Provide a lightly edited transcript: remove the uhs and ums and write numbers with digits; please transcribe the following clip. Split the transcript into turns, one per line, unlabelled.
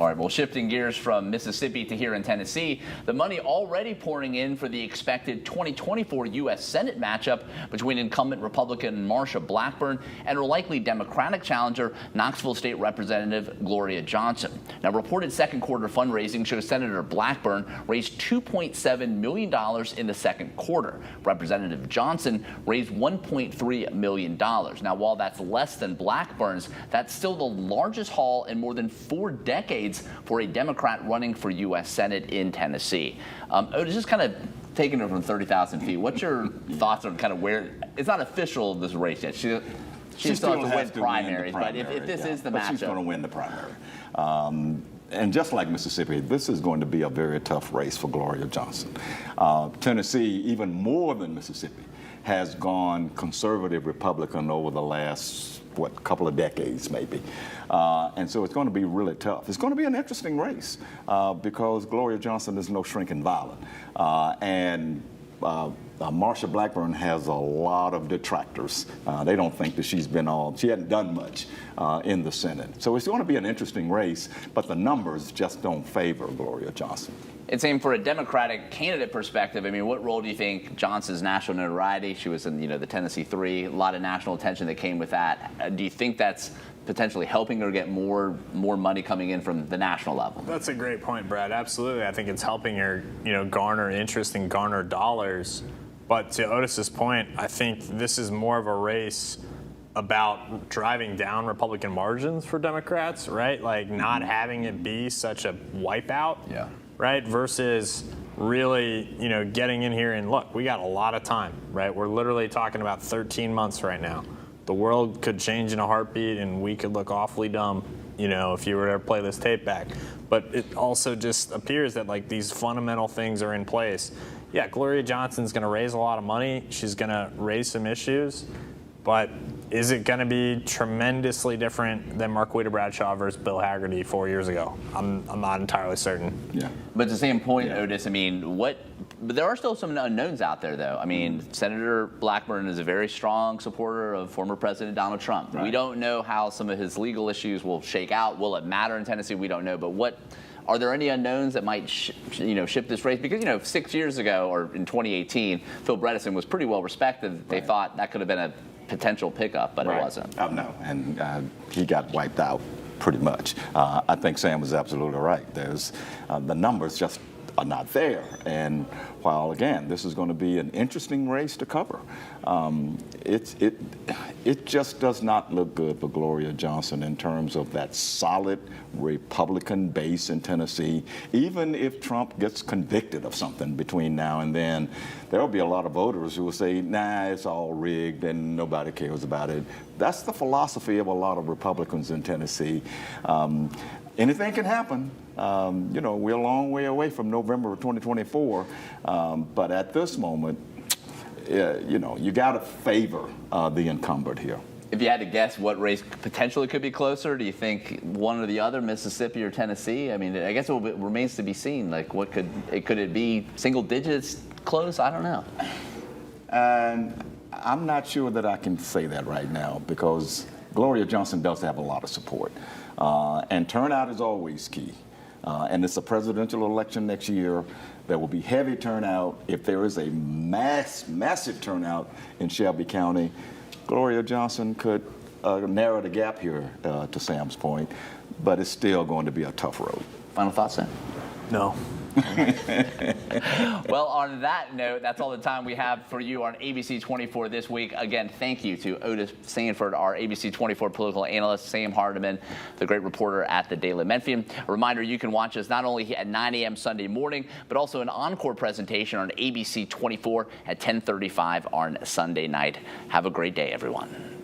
All right, well, shifting gears from Mississippi to here in Tennessee, the money already pouring in for the expected 2024 U.S. Senate matchup between incumbent Republican Marsha Blackburn and her likely Democratic challenger, Knoxville State Representative Gloria Johnson. Now, reported second quarter fundraising shows Senator Blackburn raised $2.7 million in the second quarter. Representative Johnson raised $1.3 million. Now, while that's less than Blackburn's, that's still the largest haul in more than 4 decades for a Democrat running for U.S. Senate in Tennessee. Otis, just kind of taking it from 30,000 feet, what's your thoughts on kind of where, it's not official this race yet. She still has to win primaries, but if this is the matchup.
She's going to win the primary. And just like Mississippi, this is going to be a very tough race for Gloria Johnson. Tennessee, even more than Mississippi, has gone conservative Republican over the last, couple of decades maybe. And so it's going to be really tough. It's going to be an interesting race because Gloria Johnson is no shrinking violet. Marsha Blackburn has a lot of detractors. They don't think that she hadn't done much in the Senate. So it's going to be an interesting race, but the numbers just don't favor Gloria Johnson.
It's same for a Democratic candidate perspective. I mean, what role do you think Johnson's national notoriety? She was in, the Tennessee 3, a lot of national attention that came with that. Do you think that's potentially helping her get more money coming in from the national level?
That's a great point, Brad. Absolutely. I think it's helping her, garner interest and garner dollars. But to Otis's point, I think this is more of a race about driving down Republican margins for Democrats, right? Like not having it be such a wipeout.
Yeah.
Right, versus really, getting in here and look, we got a lot of time, right? We're literally talking about 13 months right now. The world could change in a heartbeat and we could look awfully dumb, if you were to play this tape back. But it also just appears that like these fundamental things are in place. Yeah, Gloria Johnson's going to raise a lot of money. She's going to raise some issues. But is it going to be tremendously different than Marquita Bradshaw versus Bill Hagerty 4 years ago? I'm not entirely certain.
Yeah.
But at the same point, Otis, I mean, but there are still some unknowns out there, though. I mean, Senator Blackburn is a very strong supporter of former President Donald Trump. Right. We don't know how some of his legal issues will shake out. Will it matter in Tennessee? We don't know. But are there any unknowns that might, shift this race? Because, 6 years ago, or in 2018, Phil Bredesen was pretty well respected. They thought that could have been a potential pickup, but it wasn't.
No, and he got wiped out pretty much. I think Sam was absolutely right. There's the numbers just are not there. And while, again, this is going to be an interesting race to cover, it just does not look good for Gloria Johnson in terms of that solid Republican base in Tennessee. Even if Trump gets convicted of something between now and then, there will be a lot of voters who will say, nah, it's all rigged and nobody cares about it. That's the philosophy of a lot of Republicans in Tennessee. Anything can happen. We're a long way away from November of 2024, but at this moment, you got to favor the incumbent here.
If you had to guess what race potentially could be closer, do you think one or the other, Mississippi or Tennessee? I mean, I guess it remains to be seen. Like, could it be single digits close? I don't know.
And I'm not sure that I can say that right now because Gloria Johnson does have a lot of support. And turnout is always key. And it's a presidential election next year. There will be heavy turnout. If there is a massive turnout in Shelby County, Gloria Johnson could narrow the gap here, to Sam's point, but it's still going to be a tough road.
Final thoughts, Sam?
No.
Well, on that note, that's all the time we have for you on ABC24 this week. Again, thank you to Otis Sanford, our ABC24 political analyst, Sam Hardiman, the great reporter at the Daily Memphian. A reminder, you can watch us not only at 9 a.m. Sunday morning, but also an encore presentation on ABC24 at 10:35 on Sunday night. Have a great day, everyone.